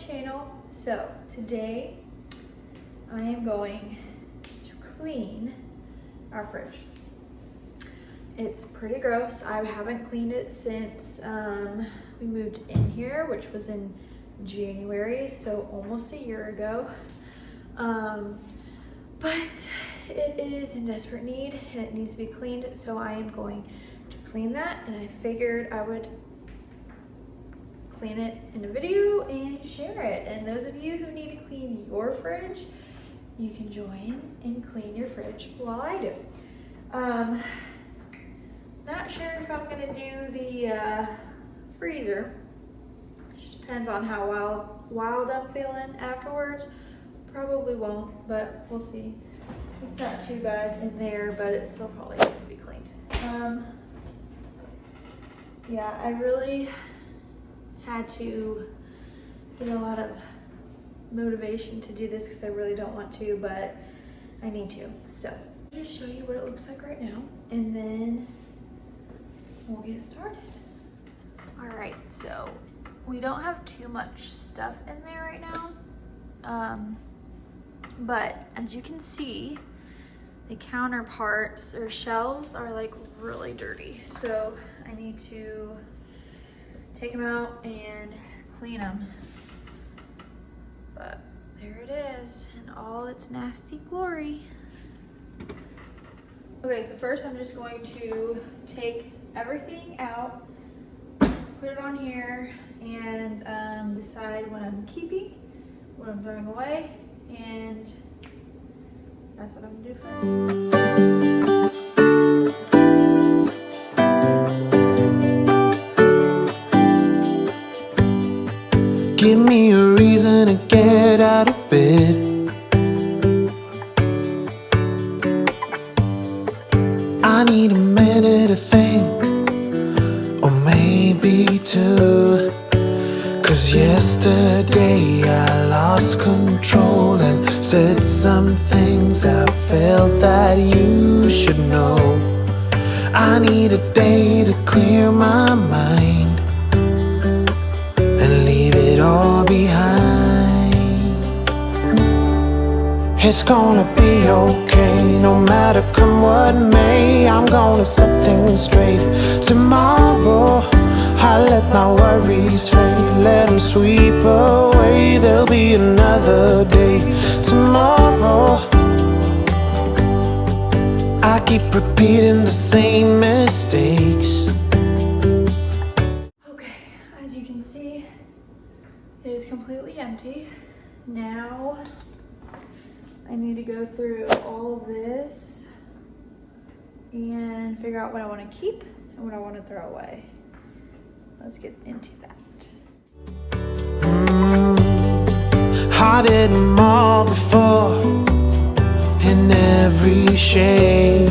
channel. So today I am going to clean our fridge. It's pretty gross. I haven't cleaned it since we moved in here, which was in January, so almost a year ago. But it is in desperate need and it needs to be cleaned, so I am going to clean that, and I figured I would clean it in a video and share it. And those of you who need to clean your fridge, you can join and clean your fridge while I do. Not sure if I'm gonna do the freezer. Just depends on how wild I'm feeling afterwards. Probably won't, but we'll see. It's not too bad in there, but it still probably needs to be cleaned. Yeah, I really had to get a lot of motivation to do this because I really don't want to, but I need to. So I'll just show you what it looks like right now, and then we'll get started. All right, so we don't have too much stuff in there right now. But as you can see, the counterparts or shelves are like really dirty. So I need to take them out and clean them. But there it is in all its nasty glory. Okay, so first I'm just going to take everything out, put it on here, and decide what I'm keeping, what I'm throwing away, and that's what I'm gonna do first. Give me a reason to get out of bed. I need a minute to think, or maybe two. 'Cause yesterday I lost control and said some things I felt that you should know. I need a day to clear my mind and leave it all behind. It's gonna be okay, no matter come what may. I'm gonna set things straight tomorrow. I let my worries fade, let them sweep away. There'll be another day tomorrow. I keep repeating the same mistakes. Okay, as you can see, it is completely empty. Now I need to go through all of this and figure out what I want to keep and what I want to throw away. Let's get into that. I did them all before, in every shape.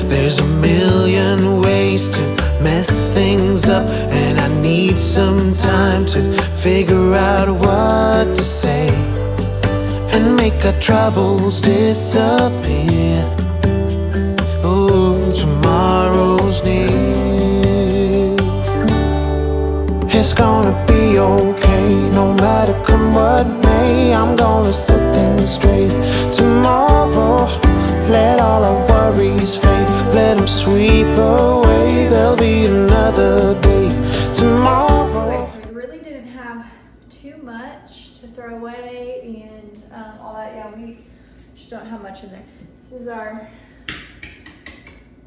There's a million ways to mess things up, and I need some time to figure out what to say and make our troubles disappear. Oh, tomorrow's near. It's gonna be okay, no matter come what may. I'm gonna set things straight tomorrow. Let all our worries fade, let them sweep away. There'll be another day tomorrow. Okay, so we really didn't have too much to throw away and all that. Yeah, we just don't have much in there. This is our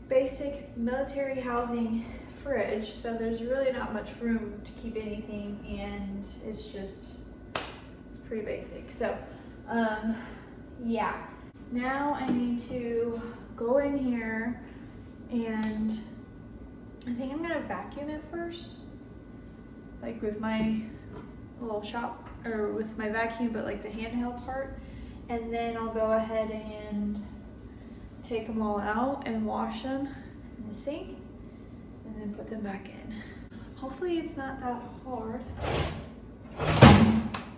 basic military housing fridge, so there's really not much room to keep anything, and it's pretty basic. So yeah, now I need to go in here, and I think I'm gonna vacuum it first, like with my little shop, or with my vacuum, but like the handheld part, and then I'll go ahead and take them all out and wash them in the sink and then put them back in. Hopefully it's not that hard.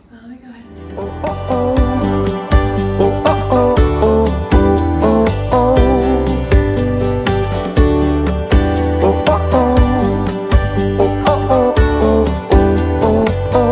Well, let me go ahead. Oh, oh, oh. Oh, oh, oh, oh, oh, oh, oh. Oh, oh, oh. Oh, oh, oh, oh, oh, oh, oh.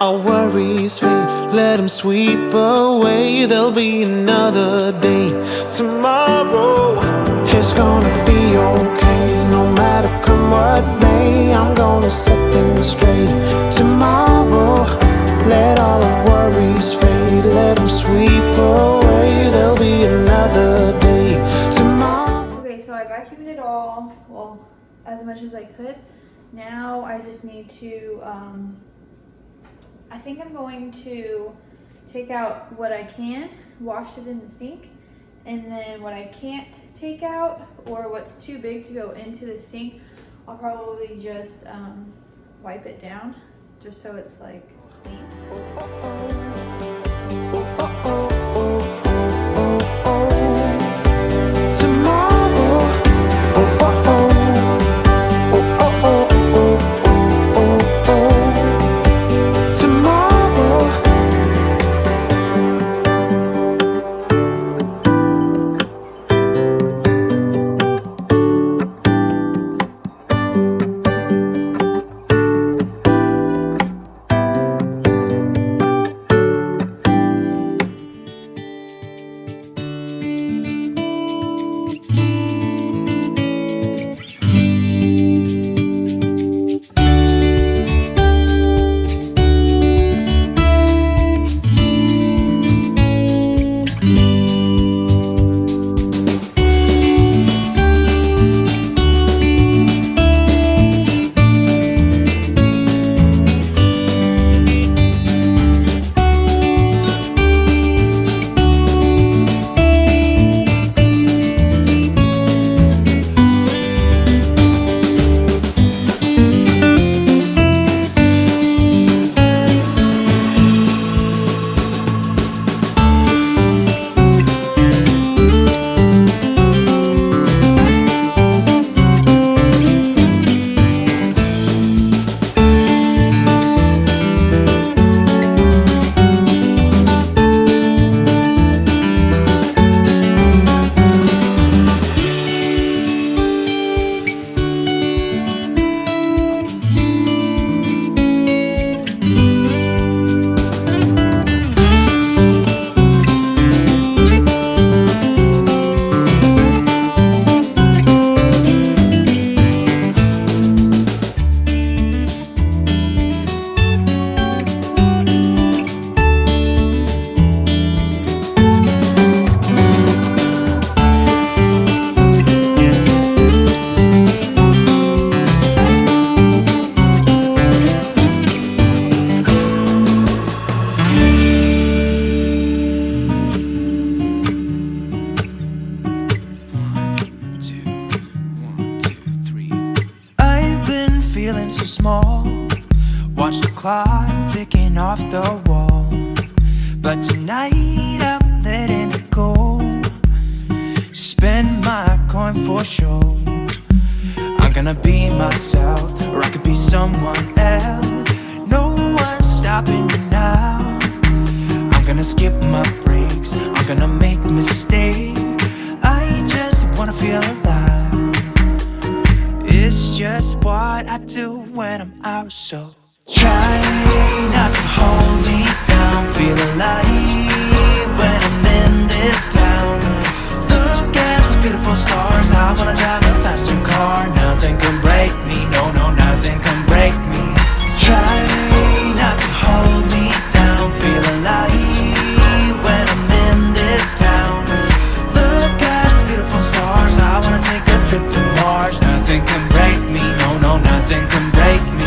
our worries fade, let them sweep away. There'll be another day tomorrow. It's gonna be okay, no matter come what may. I'm gonna set things straight tomorrow. Let all our worries fade, let them sweep away. There'll be another day tomorrow. Okay, so I vacuumed it all, well, as much as I could. Now I just need to, I think I'm going to take out what I can, wash it in the sink, and then what I can't take out or what's too big to go into the sink, I'll probably just wipe it down just so it's like clean. So small, watch the clock ticking off the wall. But tonight I'm letting it go. Spend my coin for sure. I'm gonna be myself, or I could be someone else. No one's stopping me now. I'm gonna skip my breaks, I'm gonna make mistakes. I just wanna feel alive. It's just what I do when I'm out, so try not to hold me down. Feel alive when I'm in this town. Look at those beautiful stars. I wanna drive a faster car. Nothing can break me, no, no, nothing can break me. Try not to hold me down. Feel alive when I'm in this town. Look at those beautiful stars. I wanna take a trip to Mars. Nothing can break me, no, no, nothing can break me.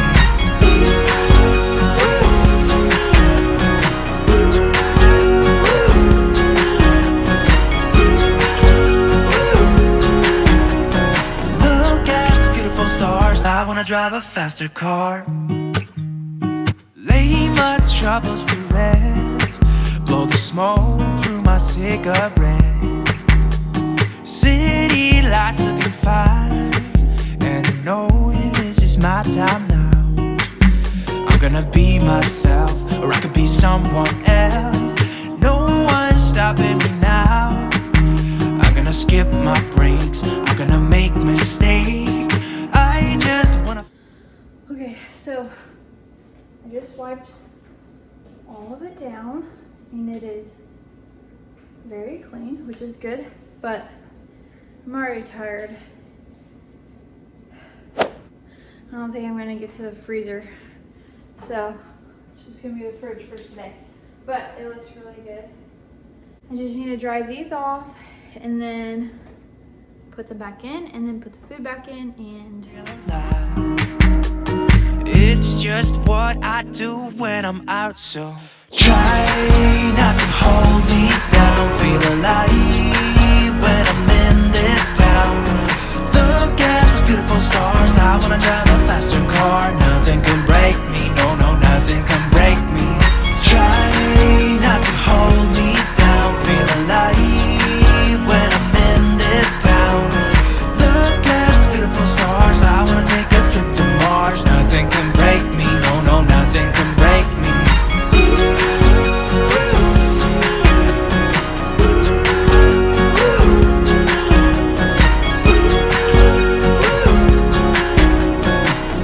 I wanna drive a faster car. Lay my troubles to rest. Blow the smoke through my cigarette. City lights looking fine, and I know this is my time now. I'm gonna be myself, or I could be someone else. No one's stopping me now. I'm gonna skip my breaks, I'm gonna make mistakes. I just wanna. Okay, so I just wiped all of it down, and it is very clean, which is good, but I'm already tired. I don't think I'm gonna get to the freezer, so it's just gonna be the fridge for today, but it looks really good. I just need to dry these off and then put them back in, and then put the food back in, and it's just what I do when I'm out, so try not to hold me down. Feel alive when I'm in this town. Look at those beautiful stars. I wanna drive a faster car. Nothing can break me, no, no, nothing can break me. Try not to hold me down. Feel alive when I'm in this town. Look at those beautiful stars. I wanna take a trip to Mars. Nothing can break me, no, no, nothing can break me.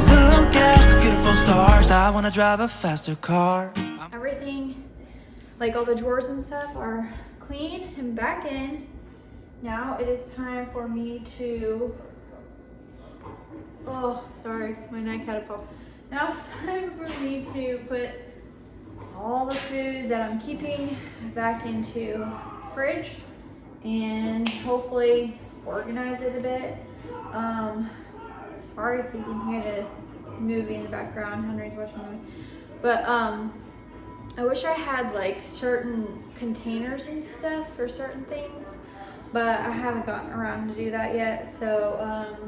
Look at the beautiful stars. I wanna drive a faster car. everything, like all the drawers and stuff, are clean and back in. Now it is time for me to, oh, sorry, my neck had a pop. Now it's time for me to put all the food that I'm keeping back into fridge and hopefully organize it a bit. Sorry if you can hear the movie in the background. Henry's watching a movie. But I wish I had like certain containers and stuff for certain things, but I haven't gotten around to do that yet. So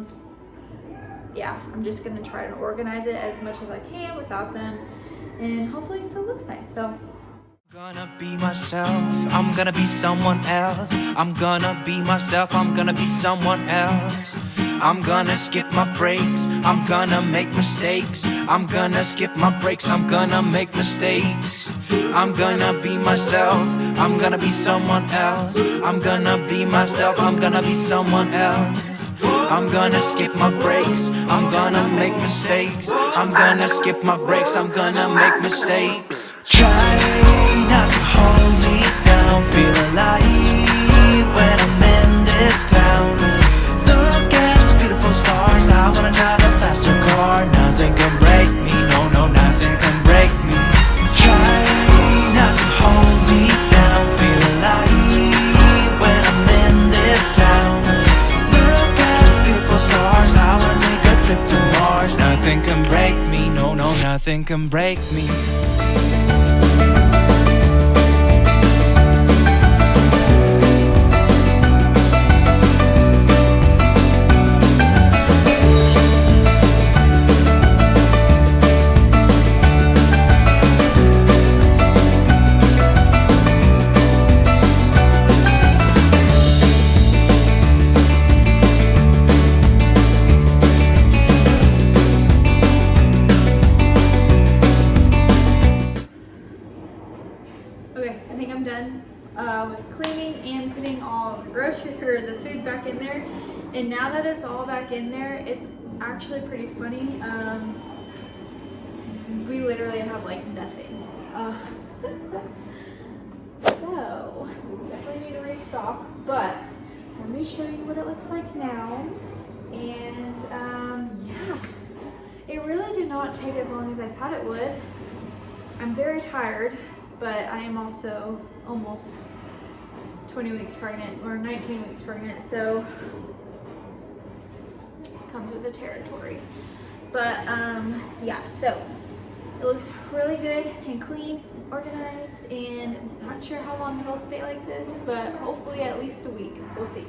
yeah, I'm just gonna try and organize it as much as I can without them, and hopefully it still looks nice. So I'm gonna be myself, I'm gonna be someone else. I'm gonna be myself, I'm gonna be someone else. I'm gonna skip my breaks, I'm gonna make mistakes. I'm gonna skip my breaks, I'm gonna make mistakes. I'm gonna be myself, I'm gonna be someone else. I'm gonna be myself, I'm gonna be someone else. I'm gonna skip my breaks, I'm gonna make mistakes. I'm gonna skip my breaks, I'm gonna make mistakes. Try not to hold me down. Feel alive when I'm in this town. Look at those beautiful stars. I wanna drive a faster car. Nothing can break me, no, no, nothing can break me. Try not to hold me down. Feel alive when I'm in this town. Look at those beautiful stars. I wanna take a trip to Mars. Nothing can break me, no, no, nothing can break me. okay, I think I'm done with cleaning and putting all the the food back in there. And now that it's all back in there, it's actually pretty funny. We literally have like nothing. So definitely need to restock, but let me show you what it looks like now. And yeah, it really did not take as long as I thought it would. I'm very tired, but I am also almost 20 weeks pregnant, or 19 weeks pregnant, so it comes with the territory. But yeah, so it looks really good and clean, organized, and I'm not sure how long it'll stay like this, but hopefully at least a week. We'll see.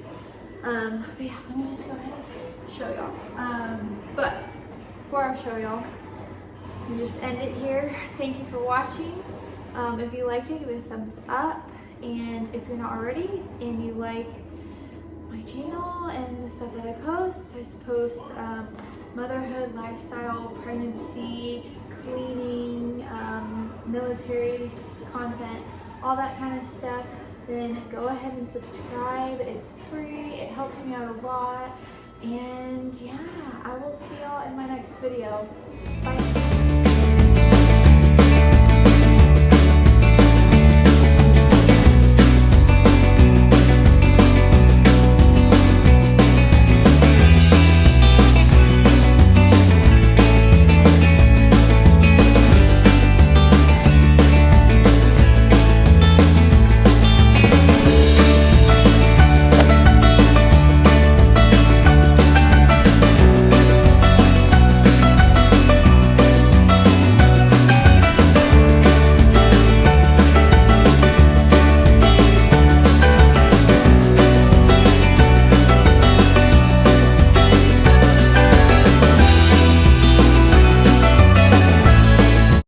But yeah, let me just go ahead and show y'all. But before I show y'all, we just end it here. Thank you for watching. If you liked it, give it a thumbs up. And if you're not already and you like my channel and the stuff that I post motherhood, lifestyle, pregnancy, cleaning, military content, all that kind of stuff, then go ahead and subscribe. It's free. It helps me out a lot. And yeah, I will see y'all in my next video. Bye.